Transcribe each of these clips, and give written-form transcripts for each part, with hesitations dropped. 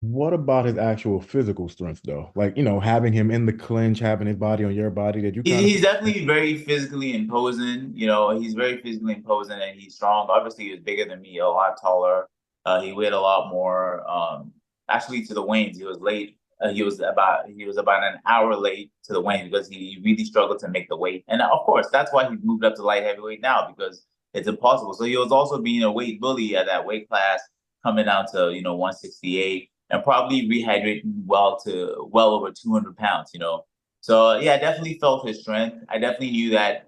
What about his actual physical strength, though? Like, having him in the clinch, having his body on your body, did you kind of He's definitely very physically imposing. You know, he's very physically imposing and he's strong. Obviously, he was bigger than me, a lot taller. He weighed a lot more. Actually, to the weigh-ins, he was late. He was about an hour late to the weigh-in because he really struggled to make the weight. And of course, that's why he's moved up to light heavyweight now because it's impossible. So he was also being a weight bully at that weight class, coming down to 168 and probably rehydrating well over 200 pounds. So yeah, I definitely felt his strength. I definitely knew that,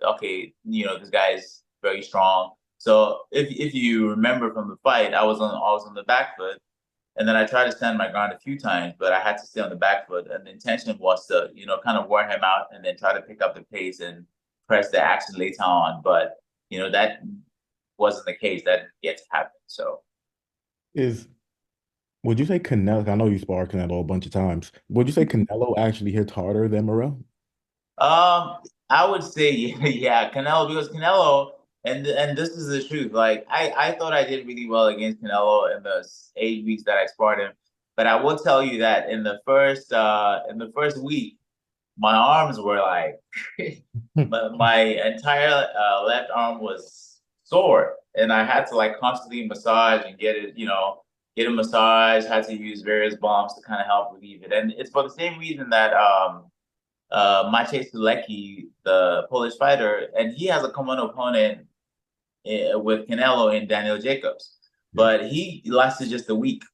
okay, this guy is very strong. So if you remember from the fight, I was on the back foot, and then I tried to stand my ground a few times, but I had to stay on the back foot. And the intention was to, kind of wear him out and then try to pick up the pace and press the action later on. But that wasn't the case. That didn't get to happen. So is would you say Canelo? I know you sparred Canelo a bunch of times. Would you say Canelo actually hits harder than Morrell? I would say yeah, Canelo because Canelo and this is the truth. Like I thought I did really well against Canelo in the 8 weeks that I sparred him, but I will tell you that in the first week, my arms were like my entire left arm was sore, and I had to like constantly massage and get a massage. Had to use various balms to kind of help relieve it, and it's for the same reason that Maciej Sulecki, the Polish fighter, and he has a common opponent with Canelo and Daniel Jacobs, Yeah. but he lasted just a week.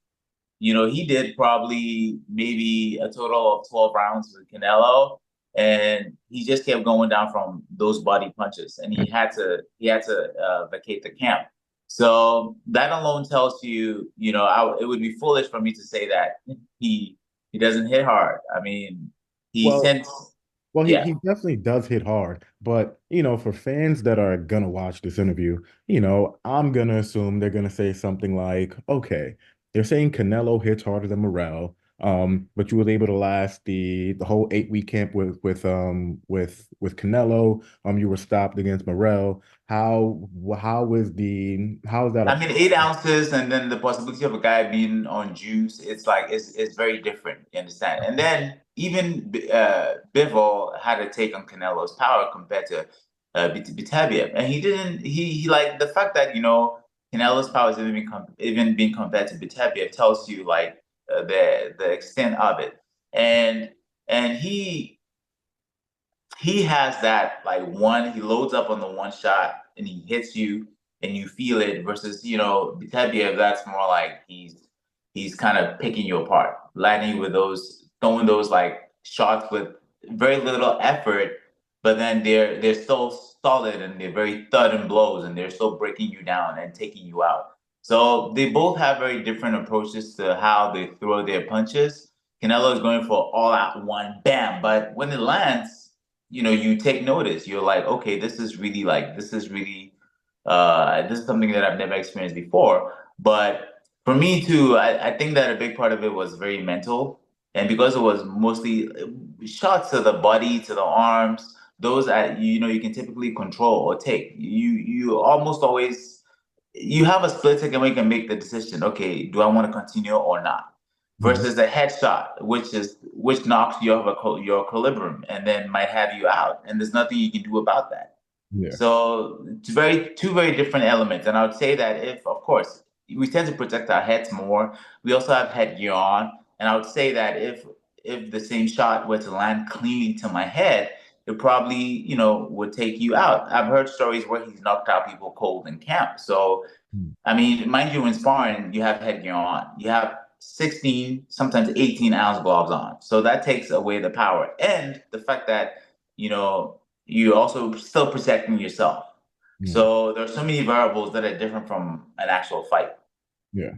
He did probably maybe a total of 12 rounds with Canelo, and he just kept going down from those body punches, and he had to vacate the camp. So that alone tells you, it would be foolish for me to say that he he doesn't hit hard. I mean, he Well, sends, well, he, yeah. he definitely does hit hard, but for fans that are gonna watch this interview, I'm gonna assume they're gonna say something like, okay, they're saying Canelo hits harder than Morrell, but you was able to last the whole 8 week camp with Canelo. You were stopped against Morrell. How is that I a mean, 8 ounces, and then the possibility of a guy being on juice, it's like it's very different. You understand? And then even Bivol had a take on Canelo's power compared to Beterbiev, and he didn't. He like the fact that Canelo's power is even being compared to Beterbiev tells you like the extent of it, and and he has that like he loads up on the one shot and he hits you and you feel it versus Beterbiev, that's more like he's kind of picking you apart, landing with those throwing those like shots with very little effort, but then they're so solid and they're very thud and blows and they're still breaking you down and taking you out. So they both have very different approaches to how they throw their punches. Canelo is going for all out one bam, but when it lands, you take notice. You're like, okay, this is something that I've never experienced before. But for me too, I think that a big part of it was very mental. And because it was mostly shots to the body, to the arms, those that you can typically control or take. You almost always you have a split second where you can make the decision, okay, do I want to continue or not? Mhm. Versus a headshot, which knocks you off your equilibrium and then might have you out, and there's nothing you can do about that. Yeah. So it's two very different elements, and I would say that if, of course, we tend to protect our heads more, we also have headgear on, and I would say that if the same shot were to land cleanly to my head, it probably would take you out. I've heard stories where he's knocked out people cold in camp. So Mm. I mean, mind you, in sparring, you have headgear on. You have 16, sometimes 18-ounce gloves on. So that takes away the power. And the fact that, you're also still protecting yourself. Mm. So there's so many variables that are different from an actual fight. Yeah.